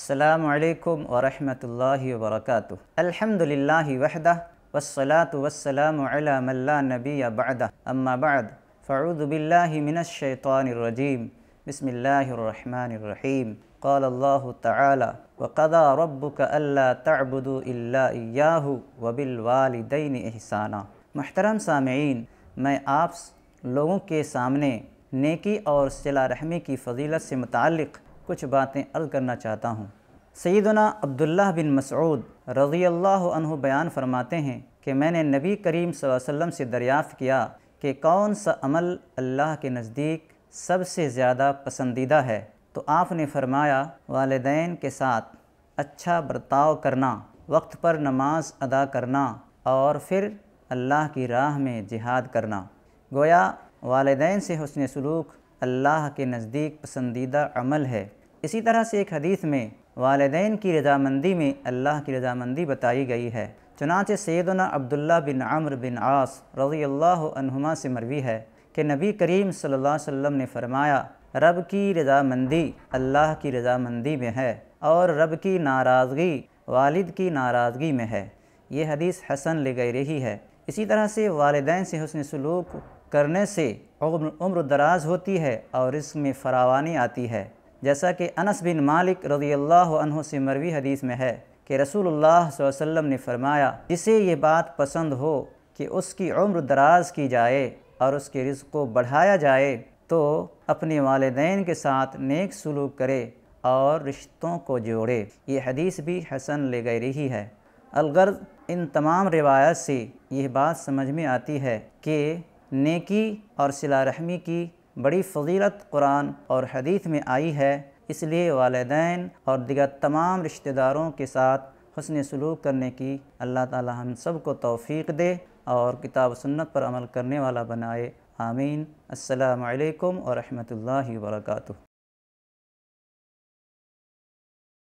السلام علیکم ورحمۃ اللہ وبرکاتہ۔ الحمد للہ وحدہ والصلاة والسلام علی من لا نبی بعدہ، اما بعد فاعوذ باللہ من الشیطان الرجیم، بسم اللہ الرحمن الرحیم۔ قال اللہ تعالی وقضى ربک الا تعبدوا الا ایاہ وبالوالدین احسانا۔ محترم سامعین، میں آپ لوگوں کے سامنے نیکی اور صلہ رحمی کی فضیلت سے متعلق کچھ باتیں عرض کرنا چاہتا ہوں۔ سیدنا عبداللہ بن مسعود رضی اللہ عنہ بیان فرماتے ہیں کہ میں نے نبی کریم صلی اللہ علیہ وسلم سے دریافت کیا کہ کون سا عمل اللہ کے نزدیک سب سے زیادہ پسندیدہ ہے، تو آپ نے فرمایا والدین کے ساتھ اچھا برتاؤ کرنا، وقت پر نماز ادا کرنا اور پھر اللہ کی راہ میں جہاد کرنا۔ گویا والدین سے حسن سلوک اللہ کے نزدیک پسندیدہ عمل ہے۔ اسی طرح سے ایک حدیث میں والدین کی رضامندی میں اللہ کی رضامندی بتائی گئی ہے۔ چنانچہ سیدنا عبداللہ بن عمرو بن عاص رضی اللہ عنہما سے مروی ہے کہ نبی کریم صلی اللہ علیہ وسلم نے فرمایا، رب کی رضامندی اللہ کی رضامندی میں ہے اور رب کی ناراضگی والد کی ناراضگی میں ہے۔ یہ حدیث حسن لغیرہ ہے۔ اسی طرح سے والدین سے حسن سلوک کرنے سے عمر دراز ہوتی ہے اور رزق میں فراوانی آتی ہے، جیسا کہ انس بن مالک رضی اللہ عنہ سے مروی حدیث میں ہے کہ رسول اللہ صلی اللہ علیہ وسلم نے فرمایا، جسے یہ بات پسند ہو کہ اس کی عمر دراز کی جائے اور اس کے رزق کو بڑھایا جائے تو اپنے والدین کے ساتھ نیک سلوک کرے اور رشتوں کو جوڑے۔ یہ حدیث بھی حسن لغیرہ ہے۔ الغرض ان تمام روایات سے یہ بات سمجھ میں آتی ہے کہ نیکی اور صلہ رحمی کی بڑی فضیلت قرآن اور حدیث میں آئی ہے، اس لیے والدین اور دیگر تمام رشتہ داروں کے ساتھ حسن سلوک کرنے کی اللہ تعالی ہم سب کو توفیق دے اور کتاب و سنت پر عمل کرنے والا بنائے، آمین۔ السلام علیکم ورحمۃ اللہ وبرکاتہ۔